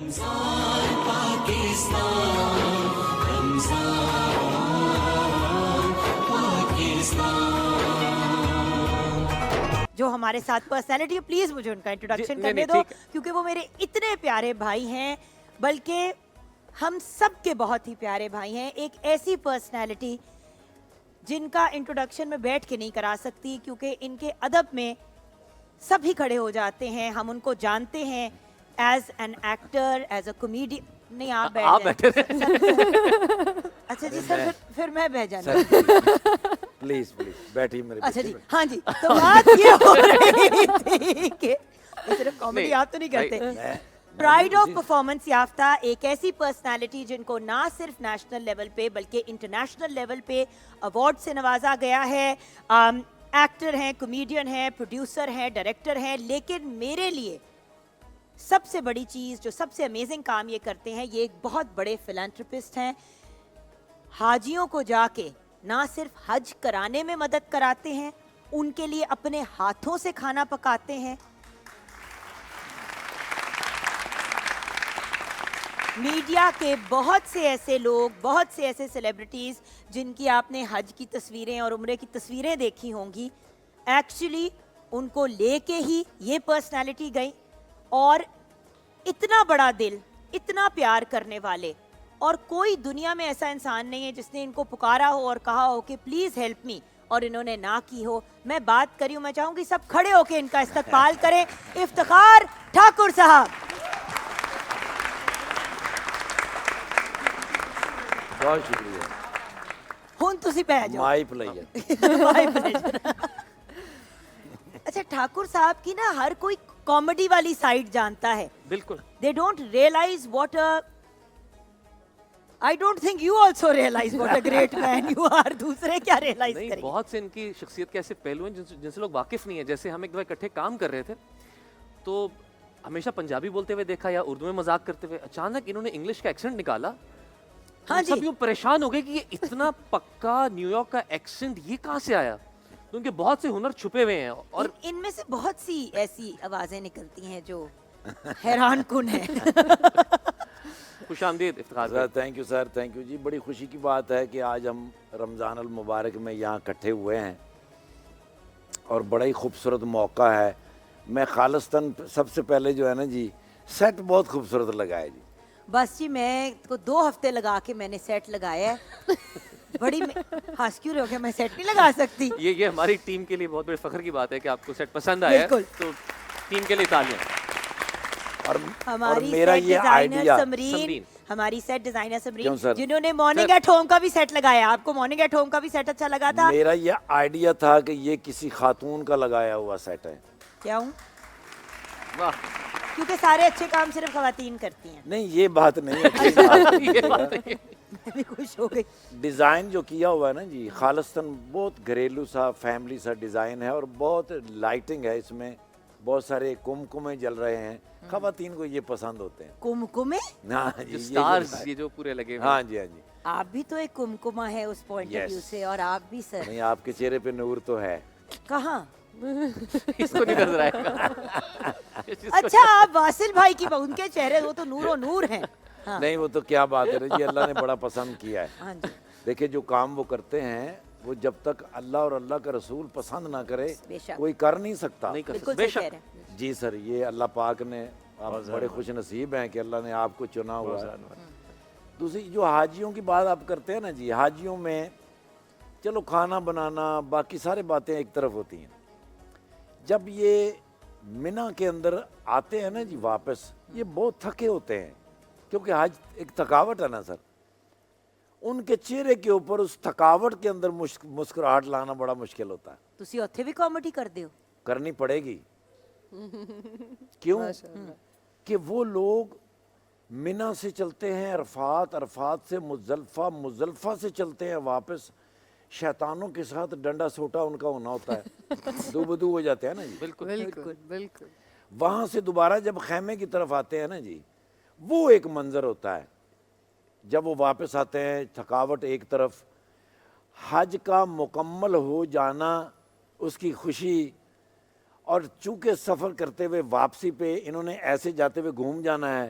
جو ہمارے ساتھ پرسنالٹی ہے، پلیز مجھے ان کا انٹروڈکشن کرنے دو، کیونکہ وہ میرے اتنے پیارے بھائی ہیں، بلکہ ہم سب کے بہت ہی پیارے بھائی ہیں. ایک ایسی پرسنالٹی جن کا انٹروڈکشن میں بیٹھ کے نہیں کرا سکتی، کیونکہ ان کے ادب میں سب ہی کھڑے ہو جاتے ہیں. ہم ان کو جانتے ہیں as an actor, as a comedian. نہیں آپ بیٹھے اچھا جی سر، پھر میں بیٹھ جانا. پلیز پلیز بیٹھی میرے. اچھا جی ہاں جی، تو بات یہ ہو رہی تھی کہ صرف کامیڈی آپ تو نہیں کرتے. پرائڈ آف پرفارمنس یافتہ ایک ایسی پرسنالٹی جن کو نہ صرف نیشنل لیول پہ بلکہ انٹرنیشنل لیول پہ ایوارڈ سے نوازا گیا ہے. ایکٹر ہیں، کمیڈین ہیں، پروڈیوسر ہیں، ڈائریکٹر ہیں، لیکن میرے لیے سب سے بڑی چیز، جو سب سے امیزنگ کام یہ کرتے ہیں، یہ ایک بہت بڑے فلانتھروپسٹ ہیں. حاجیوں کو جا کے نہ صرف حج کرانے میں مدد کراتے ہیں، ان کے لیے اپنے ہاتھوں سے کھانا پکاتے ہیں. میڈیا کے بہت سے ایسے لوگ، بہت سے ایسے سیلیبریٹیز جن کی آپ نے حج کی تصویریں اور عمرے کی تصویریں دیکھی ہوں گی، ایکچولی ان کو لے کے ہی یہ پرسنالٹی گئی. اور اتنا بڑا دل، اتنا پیار کرنے والے، اور کوئی دنیا میں ایسا انسان نہیں ہے جس نے ان کو پکارا ہو اور کہا ہو کہ پلیز ہیلپ می، اور انہوں نے نہ کی ہو. میں بات کری ہوں، میں چاہوں گی سب کھڑے ہو کے ان کا استقبال کریں. افتخار ٹھاکر صاحب. بہت شکریہ. ہوں تسی پہ جاؤ. مائی پلیجر. اچھا ٹھاکر صاحب کی نا ہر کوئی کامیڈی والی سائڈ جانتا ہے. بالکل. They don't realize what a I don't think you also realize what a great man you are. دوسرے کیا ریئلائز کریں گے؟ بہت سے ان کی شخصیت کے ایسے پہلو ہیں جن سے لوگ واقف نہیں ہیں. جیسے ہم ایک دفعہ اکٹھے کام کر رہے تھے تو ہمیشہ پنجابی بولتے ہوئے دیکھا یا اردو میں مذاق کرتے ہوئے، اچانک انہوں نے انگلش کا ایکسنٹ نکالا. ہاں جی. سب یوں پریشان ہو گئے کہ یہ اتنا پکا نیو یارک کا ایکسنٹ یہ کہاں سے آیا؟ ان کے بہت سے ہنر چھپے ہوئے ہیں، اور ان میں سے بہت سی ایسی آوازیں نکلتی ہیں جو حیران کن ہیں. خوش آمدید Iftikhar. Thank you sir, thank you جی. بڑی خوشی کی بات ہے کہ آج ہم رمضان المبارک میں یہاں اکٹھے ہوئے ہیں اور بڑا ہی خوبصورت موقع ہے. میں خالصتاً سب سے پہلے جو ہے نا جی، سیٹ بہت خوبصورت لگا ہے جی. بس جی میں کو 2 ہفتے لگا کے میں نے سیٹ لگایا ہے. بڑی ہنس کیوں رہے ہو کہ میں سیٹ نہیں لگا سکتی؟ یہ ہماری ٹیم کے لیے بہت بڑے فخر کی بات ہے کہ آپ کو سیٹ پسند آیا ہے، تو ٹیم کے لیے تالیاں. ہماری سیٹ ڈیزائنر سمرین، ہماری سیٹ ڈیزائنر سمرین جنہوں نے مارننگ ایٹ ہوم کا بھی سیٹ لگایا. آپ کو مارننگ ایٹ ہوم کا بھی سیٹ اچھا لگا تھا؟ میرا یہ آئیڈیا تھا کہ یہ کسی خاتون کا لگایا ہوا سیٹ ہے. کیا ہوں؟ کیونکہ سارے اچھے کام صرف خواتین کرتی ہیں. نہیں یہ بات نہیں ہے. میں بھی خوش ہو گئی. ڈیزائن جو کیا ہوا ہے نا جی، خالصتاً بہت گھریلو سا فیملی سا ڈیزائن ہے اور بہت لائٹنگ ہے اس میں. بہت سارے کمکمے جل رہے ہیں. خواتین کو یہ پسند ہوتے ہیں کمکمے. ہاں جی، سٹارز یہ جو پورے لگے. ہاں جی ہاں جی. آپ بھی تو ایک کمکمہ ہے اس پوائنٹ آف ویو سے، اور آپ بھی سر. نہیں، آپ کے چہرے پہ نور تو ہے. کہاں؟ اس کو نہیں نظر آئے گا. اچھا آپ واصل بھائی کی ان کے چہرے وہ تو نور و نور ہیں. نہیں وہ تو کیا بات ہے جی، اللہ نے بڑا پسند کیا ہے. دیکھیں جو کام وہ کرتے ہیں وہ جب تک اللہ اور اللہ کا رسول پسند نہ کرے کوئی کر نہیں سکتا. بے شک. جی سر، یہ اللہ پاک نے، آپ بڑے خوش نصیب ہیں کہ اللہ نے آپ کو چنا ہوا ہے. دوسری جو حاجیوں کی بات آپ کرتے ہیں نا جی، حاجیوں میں چلو کھانا بنانا باقی سارے باتیں ایک طرف ہوتی ہیں. جب یہ منی کے اندر آتے ہیں نا جی واپس، یہ بہت تھکے ہوتے ہیں کیونکہ حج ایک تھکاوٹ ہے نا سر. ان کے چہرے کے اوپر اس تھکاوٹ کے اندر مسکراہٹ لانا بڑا مشکل ہوتا ہے. تسی اوتھے بھی کامیڈی کر دیو؟ کرنی پڑے گی. کیوں کہ وہ لوگ منی سے چلتے ہیں عرفات، عرفات سے مزدلفہ، مزدلفہ سے چلتے ہیں واپس. شیطانوں کے ساتھ ڈنڈا سوٹا ان کا ہونا ہوتا ہے. دو بدو ہو جاتے ہیں نا جی. بالکل بالکل. وہاں سے دوبارہ جب خیمے کی طرف آتے ہیں نا جی، وہ ایک منظر ہوتا ہے. جب وہ واپس آتے ہیں تھکاوٹ ایک طرف، حج کا مکمل ہو جانا اس کی خوشی، اور چونکہ سفر کرتے ہوئے واپسی پہ انہوں نے ایسے جاتے ہوئے گھوم جانا ہے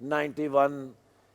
91,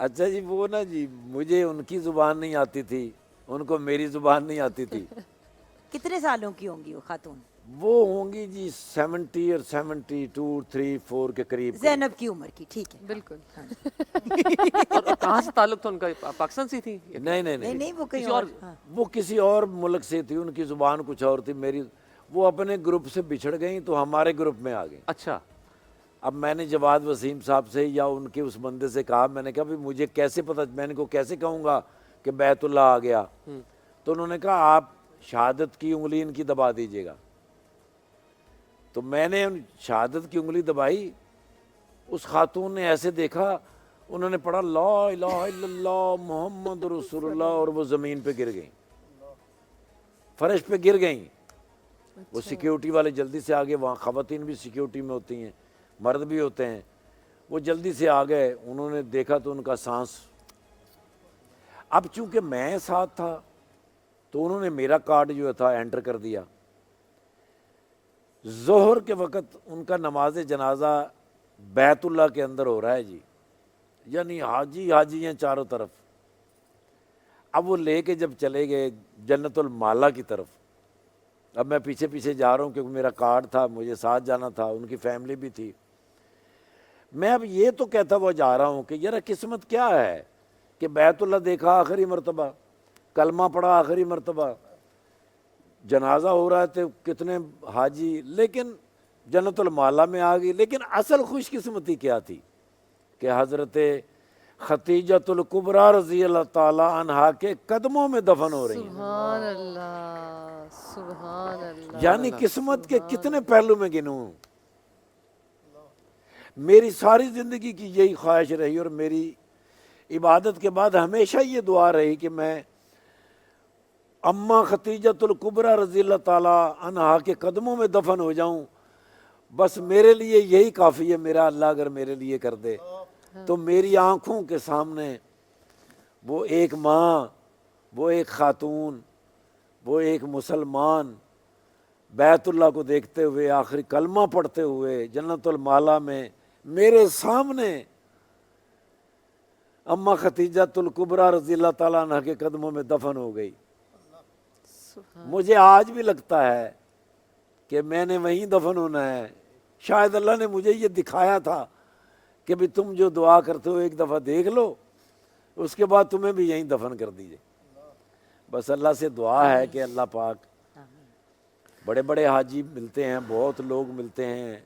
اچھا جی وہ نا جی مجھے ان کی زبان نہیں آتی تھی, ان کو میری زبان نہیں آتی تھی. کتنے سالوں کی ہوں گی وہ خاتون؟ وہ ہوں گی جی 70 اور 72 3 4 کے قریب. زینب کی عمر کی, ٹھیک ہے. بالکل. اور کہاں سے تعلق تھا ان کا؟ پاکستان سے تھی؟ نہیں نہیں نہیں نہیں, نہیں وہ کہیں کسی اور. اور- ہاں. وہ کسی اور ملک سے تھی, ان کی زبان کچھ اور تھی. میری وہ اپنے گروپ سے بچھڑ گئیں تو ہمارے گروپ میں آ گئیں. اچھا. اب میں نے جواد وسیم صاحب سے یا ان کے اس بندے سے کہا, میں نے کہا بھی مجھے کیسے پتہ, میں ان کو کیسے کہوں گا کہ بیت اللہ آ گیا؟ تو انہوں نے کہا آپ شہادت کی انگلی ان کی دبا دیجیے گا. تو میں نے شہادت کی انگلی دبائی, اس خاتون نے ایسے دیکھا, انہوں نے پڑھا لا الہ الا اللہ محمد رسول اللہ, اور وہ زمین پہ گر گئیں, فرش پہ گر گئیں. وہ سیکیورٹی والے جلدی سے آگے, وہاں خواتین بھی سیکیورٹی میں ہوتی ہیں, مرد بھی ہوتے ہیں, وہ جلدی سے آ گئے. انہوں نے دیکھا تو ان کا سانس, اب چونکہ میں ساتھ تھا تو انہوں نے میرا کارڈ جو تھا انٹر کر دیا. ظہر کے وقت ان کا نماز جنازہ بیت اللہ کے اندر ہو رہا ہے جی, یعنی حاجی حاجی ہیں چاروں طرف. اب وہ لے کے جب چلے گئے جنت المالا کی طرف, اب میں پیچھے پیچھے جا رہا ہوں کیونکہ میرا کارڈ تھا, مجھے ساتھ جانا تھا, ان کی فیملی بھی تھی. میں اب یہ تو کہتا ہوا جا رہا ہوں کہ یار قسمت کیا ہے کہ بیت اللہ دیکھا آخری مرتبہ, کلمہ پڑھا آخری مرتبہ, جنازہ ہو رہا ہے تو کتنے حاجی, لیکن جنت المالا میں آ گئی. لیکن اصل خوش قسمتی کیا تھی کہ حضرت ختیجۃ الکبریٰ رضی اللہ تعالی عنہا کے قدموں میں دفن ہو رہی ہیں. سبحان اللہ, سبحان اللہ. یعنی قسمت کے کتنے پہلو میں گنوں. میری ساری زندگی کی یہی خواہش رہی, اور میری عبادت کے بعد ہمیشہ یہ دعا رہی کہ میں اماں ختیجۃ الکبریٰ رضی اللہ تعالی عنہا کے قدموں میں دفن ہو جاؤں. بس میرے لیے یہی کافی ہے, میرا اللہ اگر میرے لیے کر دے تو میری آنکھوں کے سامنے وہ ایک ماں, وہ ایک خاتون, وہ ایک مسلمان بیت اللہ کو دیکھتے ہوئے, آخری کلمہ پڑھتے ہوئے جنت المالا میں میرے سامنے اماں ختیجۃ الکبریٰ رضی اللہ تعالیٰ عنہ کے قدموں میں دفن ہو گئی. مجھے آج بھی لگتا ہے کہ میں نے وہیں دفن ہونا ہے. شاید اللہ نے مجھے یہ دکھایا تھا کہ بھی تم جو دعا کرتے ہو ایک دفعہ دیکھ لو, اس کے بعد تمہیں بھی یہیں دفن کر دیجئے. بس اللہ سے دعا ہے کہ اللہ پاک, بڑے بڑے حاجی ملتے ہیں, بہت لوگ ملتے ہیں,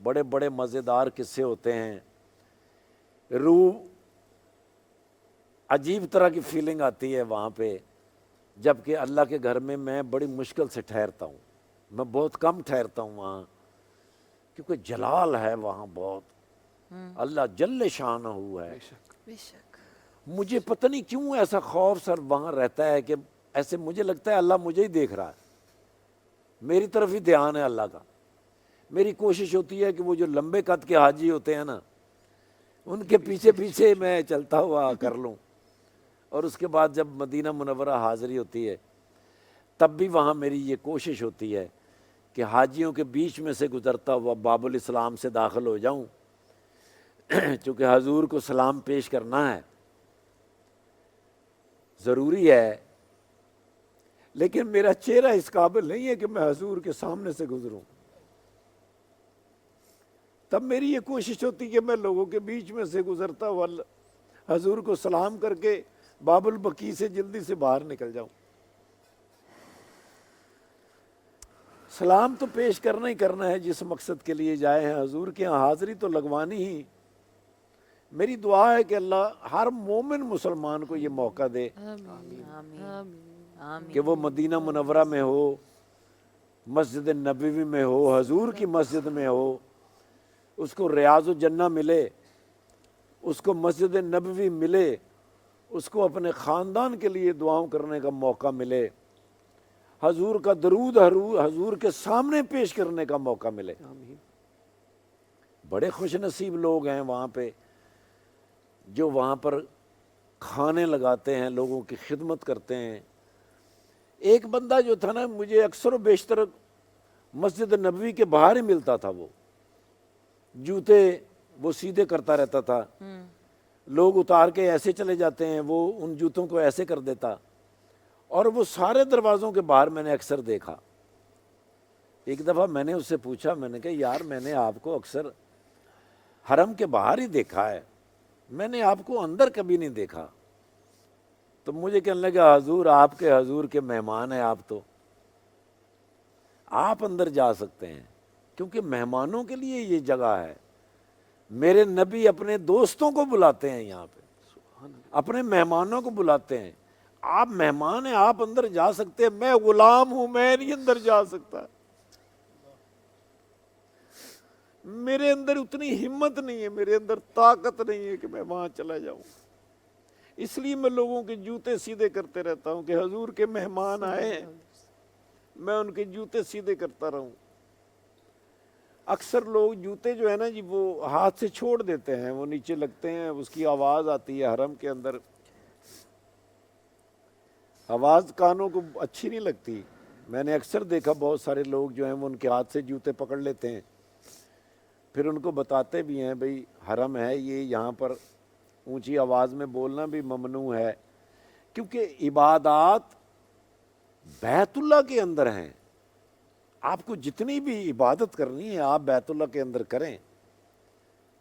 بڑے بڑے مزیدار قصے ہوتے ہیں, روح عجیب طرح کی فیلنگ آتی ہے وہاں پہ. جبکہ اللہ کے گھر میں میں بڑی مشکل سے ٹھہرتا ہوں, میں بہت کم ٹھہرتا ہوں وہاں, کیونکہ جلال ہے وہاں بہت, اللہ جل شانہ ہے. بے شک. مجھے پتہ نہیں کیوں ایسا خوف سر وہاں رہتا ہے کہ ایسے مجھے لگتا ہے اللہ مجھے ہی دیکھ رہا ہے, میری طرف ہی دھیان ہے اللہ کا. میری کوشش ہوتی ہے کہ وہ جو لمبے قد کے حاجی ہوتے ہیں نا, ان کے پیچھے پیچھے میں چلتا ہوا کر لوں. اور اس کے بعد جب مدینہ منورہ حاضری ہوتی ہے تب بھی وہاں میری یہ کوشش ہوتی ہے کہ حاجیوں کے بیچ میں سے گزرتا ہوا باب الاسلام سے داخل ہو جاؤں, چونکہ حضور کو سلام پیش کرنا ہے, ضروری ہے. لیکن میرا چہرہ اس قابل نہیں ہے کہ میں حضور کے سامنے سے گزروں. تب میری یہ کوشش ہوتی کہ میں لوگوں کے بیچ میں سے گزرتا ہوا حضور کو سلام کر کے باب البقیع سے جلدی سے باہر نکل جاؤں. سلام تو پیش کرنا ہی کرنا ہے جس مقصد کے لیے جائے ہیں, حضور کے یہاں حاضری تو لگوانی ہی. میری دعا ہے کہ اللہ ہر مومن مسلمان کو یہ موقع دے کہ وہ مدینہ منورہ میں ہو, مسجد نبوی میں ہو, حضور کی مسجد میں ہو, اس کو ریاض الجنہ ملے, اس کو مسجد نبوی ملے, اس کو اپنے خاندان کے لیے دعاؤں کرنے کا موقع ملے, حضور کا درود حضور کے سامنے پیش کرنے کا موقع ملے. بڑے خوش نصیب لوگ ہیں وہاں پہ جو وہاں پر کھانے لگاتے ہیں, لوگوں کی خدمت کرتے ہیں. ایک بندہ جو تھا نا, مجھے اکثر و بیشتر مسجد نبوی کے باہر ہی ملتا تھا, وہ جوتے وہ سیدھے کرتا رہتا تھا, لوگ اتار کے ایسے چلے جاتے ہیں، وہ ان جوتوں کو ایسے کر دیتا، اور وہ سارے دروازوں کے باہر میں نے اکثر دیکھا۔ ایک دفعہ میں نے اس سے پوچھا، میں نے کہا یار میں نے آپ کو اکثر حرم کے باہر ہی دیکھا ہے، میں نے آپ کو اندر کبھی نہیں دیکھا۔ تو مجھے کہنے لگا حضور آپ کے حضور کے مہمان ہیں، آپ تو آپ اندر جا سکتے ہیں کیونکہ مہمانوں کے لیے یہ جگہ ہے۔ میرے نبی اپنے دوستوں کو بلاتے ہیں یہاں پہ، اپنے مہمانوں کو بلاتے ہیں، آپ مہمان ہیں آپ اندر جا سکتے ہیں، میں غلام ہوں میں نہیں اندر جا سکتا، میرے اندر اتنی ہمت نہیں ہے، میرے اندر طاقت نہیں ہے کہ میں وہاں چلا جاؤں۔ اس لیے میں لوگوں کے جوتے سیدھے کرتے رہتا ہوں کہ حضور کے مہمان آئے ہیں، میں ان کے جوتے سیدھے کرتا رہوں۔ اکثر لوگ جوتے جو ہے نا جی وہ ہاتھ سے چھوڑ دیتے ہیں، وہ نیچے لگتے ہیں، اس کی آواز آتی ہے حرم کے اندر، آواز کانوں کو اچھی نہیں لگتی۔ میں نے اکثر دیکھا بہت سارے لوگ جو ہیں وہ ان کے ہاتھ سے جوتے پکڑ لیتے ہیں، پھر ان کو بتاتے بھی ہیں بھئی حرم ہے یہ، یہاں پر اونچی آواز میں بولنا بھی ممنوع ہے، کیونکہ عبادات بیت اللہ کے اندر ہیں۔ آپ کو جتنی بھی عبادت کرنی ہے آپ بیت اللہ کے اندر کریں،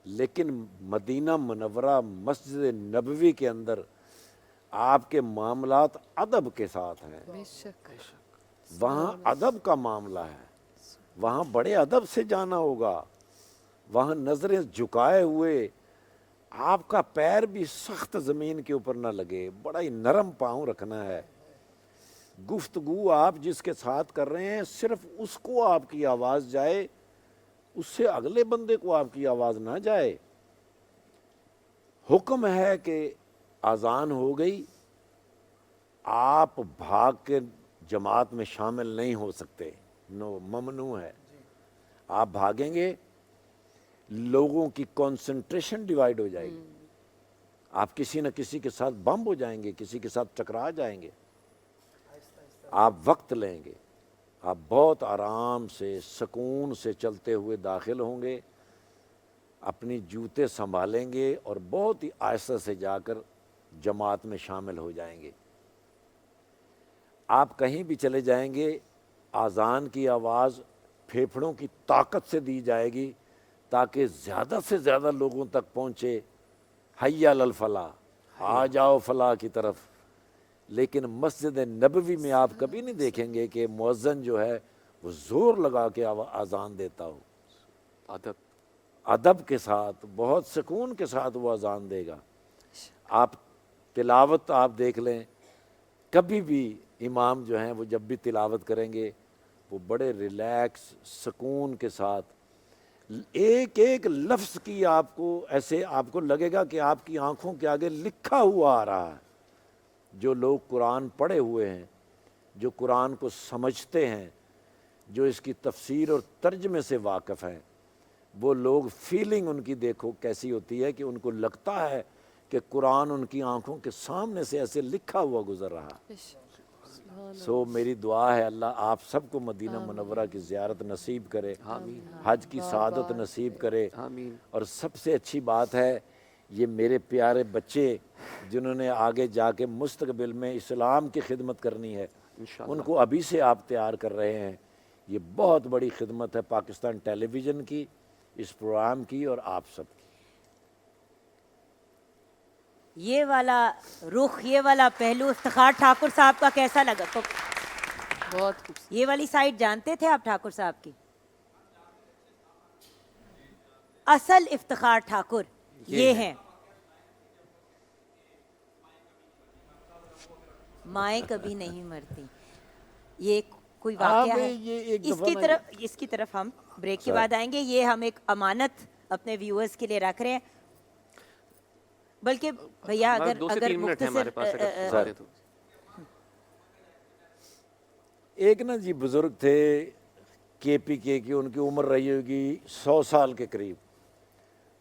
لیکن مدینہ منورہ مسجد نبوی کے اندر آپ کے معاملات ادب کے ساتھ ہیں، بے شک وہاں ادب کا معاملہ ہے، وہاں بڑے ادب سے جانا ہوگا، وہاں نظریں جھکائے ہوئے، آپ کا پیر بھی سخت زمین کے اوپر نہ لگے، بڑا ہی نرم پاؤں رکھنا ہے۔ گفتگو آپ جس کے ساتھ کر رہے ہیں صرف اس کو آپ کی آواز جائے، اس سے اگلے بندے کو آپ کی آواز نہ جائے۔ حکم ہے کہ اذان ہو گئی، آپ بھاگ کے جماعت میں شامل نہیں ہو سکتے، نو، ممنوع ہے۔ آپ بھاگیں گے لوگوں کی کنسنٹریشن ڈیوائیڈ ہو جائے گی، آپ کسی نہ کسی کے ساتھ بمب ہو جائیں گے، کسی کے ساتھ ٹکرا جائیں گے۔ آپ وقت لیں گے، آپ بہت آرام سے سکون سے چلتے ہوئے داخل ہوں گے، اپنی جوتے سنبھالیں گے اور بہت ہی آہستہ سے جا کر جماعت میں شامل ہو جائیں گے۔ آپ کہیں بھی چلے جائیں گے، اذان کی آواز پھیپھڑوں کی طاقت سے دی جائے گی تاکہ زیادہ سے زیادہ لوگوں تک پہنچے، حی علی الفلاح، آ جاؤ فلاح کی طرف۔ لیکن مسجد نبوی میں آپ کبھی نہیں دیکھیں گے کہ مؤذن جو ہے وہ زور لگا کے اذان دیتا ہو، ادب، ادب کے ساتھ، بہت سکون کے ساتھ وہ اذان دے گا۔ آپ تلاوت آپ دیکھ لیں، کبھی بھی امام جو ہیں وہ جب بھی تلاوت کریں گے وہ بڑے ریلیکس سکون کے ساتھ، ایک ایک لفظ کی آپ کو ایسے آپ کو لگے گا کہ آپ کی آنکھوں کے آگے لکھا ہوا آ رہا ہے۔ جو لوگ قرآن پڑھے ہوئے ہیں، جو قرآن کو سمجھتے ہیں، جو اس کی تفسیر اور ترجمے سے واقف ہیں، وہ لوگ فیلنگ ان کی دیکھو کیسی ہوتی ہے کہ ان کو لگتا ہے کہ قرآن ان کی آنکھوں کے سامنے سے ایسے لکھا ہوا گزر رہا۔ بے شک سو میری دعا ہے اللہ آپ سب کو مدینہ منورہ کی زیارت نصیب کرے، حج کی سعادت نصیب کرے، آمین۔ اور سب سے اچھی بات ہے یہ میرے پیارے بچے جنہوں نے آگے جا کے مستقبل میں اسلام کی خدمت کرنی ہے، ان کو ابھی سے آپ تیار کر رہے ہیں۔ یہ بہت بڑی خدمت ہے پاکستان ٹیلی ویژن کی، اس پروگرام کی، اور آپ سب کی۔ یہ والا رخ، یہ والا پہلو افتخار ٹھاکر صاحب کا کیسا لگا؟ تو بہت خوبصورت۔ یہ والی سائڈ جانتے تھے آپ ٹھاکر صاحب کی؟ اصل افتخار ٹھاکر یہ ہیں۔ مائیں کبھی نہیں مرتی، یہ کوئی واقعہ ہے۔ یہ ایک اس کی طرف ہم بریک کے بعد آئیں گے۔ یہ ہم ایک امانت اپنے ویورز کے لیے رکھ رہے ہیں، بلکہ بھیا اگر 2 سے 3 منٹ ہیں ہمارے پاس، اگر مختصر سارے تو۔ ایک نا جی بزرگ تھے کے پی کے کی، ان کی عمر رہی ہوگی 100 سال کے قریب،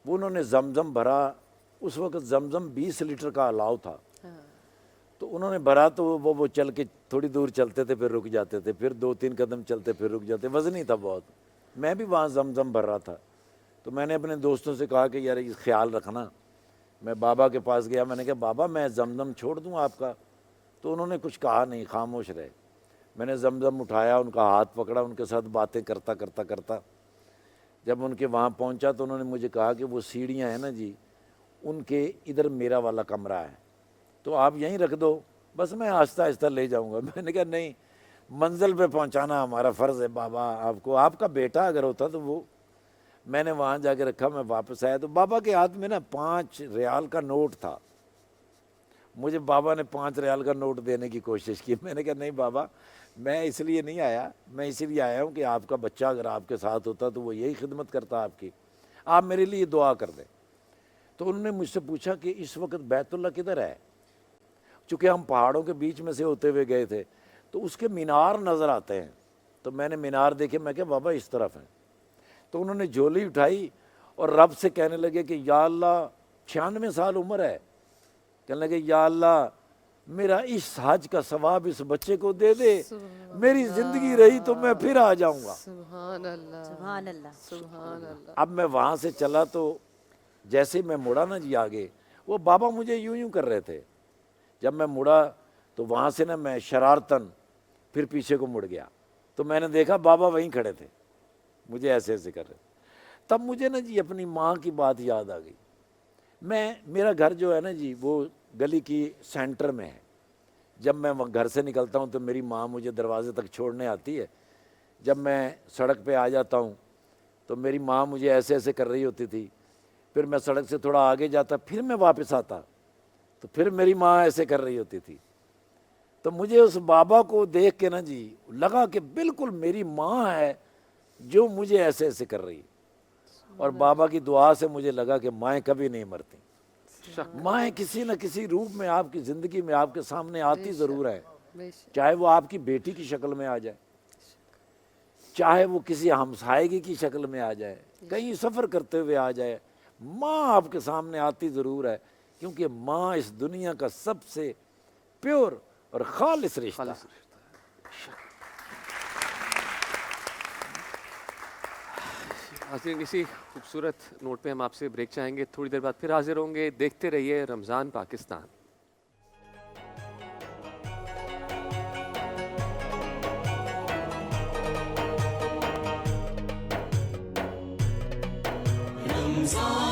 وہ انہوں نے زمزم بھرا، اس وقت زمزم 20 لیٹر کا الاؤ تھا، تو انہوں نے بھرا تو وہ چل کے تھوڑی دور چلتے تھے پھر رک جاتے تھے، پھر 2-3 قدم چلتے پھر رک جاتے، وزنی تھا بہت۔ میں بھی وہاں زمزم بھر رہا تھا، تو میں نے اپنے دوستوں سے کہا کہ یار یہ خیال رکھنا، میں بابا کے پاس گیا, میں نے کہا بابا میں زمزم چھوڑ دوں آپ کا؟ تو انہوں نے کچھ کہا نہیں, خاموش رہے. میں نے زمزم اٹھایا, ان کا ہاتھ پکڑا, ان کے ساتھ باتیں کرتا کرتا کرتا جب ان کے وہاں پہنچا تو انہوں نے مجھے کہا کہ وہ سیڑھیاں ہیں نا جی, ان کے ادھر میرا والا کمرہ ہے, تو آپ یہیں رکھ دو, بس میں آہستہ آہستہ لے جاؤں گا. میں نے کہا نہیں, منزل پہ پہنچانا ہمارا فرض ہے بابا آپ کو, آپ کا بیٹا اگر ہوتا تو وہ. میں نے وہاں جا کے رکھا, میں واپس آیا تو بابا کے ہاتھ میں نا 5 ریال کا نوٹ تھا. مجھے بابا نے 5 ریال کا نوٹ دینے کی کوشش کی. میں نے کہا نہیں بابا, میں اس لیے نہیں آیا, میں اسی لیے آیا ہوں کہ آپ کا بچہ اگر آپ کے ساتھ ہوتا تو وہ یہی خدمت کرتا آپ کی, آپ میرے لیے دعا کر دیں. تو انہوں نے مجھ سے پوچھا کہ اس وقت بیت اللہ کدھر ہے؟ چونکہ ہم پہاڑوں کے بیچ میں سے ہوتے ہوئے گئے تھے تو اس کے مینار نظر آتے ہیں, تو میں نے مینار دیکھے, میں کہا بابا اس طرف ہیں. تو انہوں نے جھولی اٹھائی اور رب سے کہنے لگے کہ یا اللہ 96 سال عمر ہے, کہنے لگے یا اللہ میرا اس حج کا ثواب اس بچے کو دے دے, میری زندگی رہی تو میں پھر آ جاؤں گا. سبحان اللہ, سبحان اللہ. سبحان اللہ. اب میں وہاں سے چلا تو جیسے میں مڑا نا جی آگے, وہ بابا مجھے یوں کر رہے تھے. جب میں مڑا تو وہاں سے نا میں شرارتاً پھر پیچھے کو مڑ گیا, تو میں نے دیکھا بابا وہیں کھڑے تھے, مجھے ایسے ایسے کر رہے تھے. تب مجھے نا جی اپنی ماں کی بات یاد آ گئی. میرا گھر جو ہے نا جی وہ گلی کی سینٹر میں ہے. جب میں گھر سے نکلتا ہوں تو میری ماں مجھے دروازے تک چھوڑنے آتی ہے. جب میں سڑک پہ آ جاتا ہوں تو میری ماں مجھے ایسے ایسے کر رہی ہوتی تھی. پھر میں سڑک سے تھوڑا آگے جاتا, پھر میں واپس آتا تو پھر میری ماں ایسے کر رہی ہوتی تھی. تو مجھے اس بابا کو دیکھ کے نا جی لگا کہ بالکل میری ماں ہے جو مجھے ایسے ایسے کر رہی. اور بابا کی دعا سے مجھے لگا کہ مائیں کبھی نہیں مرتی, مائیں کسی نہ کسی روپ میں آپ کی زندگی میں آپ کے سامنے آتی ضرور ہے, بے شک. چاہے وہ آپ کی بیٹی کی شکل میں آ جائے, چاہے وہ کسی ہمسائیگی کی شکل میں آ جائے, کہیں سفر کرتے ہوئے آ جائے, ماں آپ کے سامنے آتی ضرور ہے, کیونکہ ماں اس دنیا کا سب سے پیور اور خالص رشتہ ہے. حاضرین اسی خوبصورت نوٹ پہ ہم آپ سے بریک چاہیں گے, تھوڑی دیر بعد پھر حاضر ہوں گے. دیکھتے رہیے رمضان پاکستان. رمضان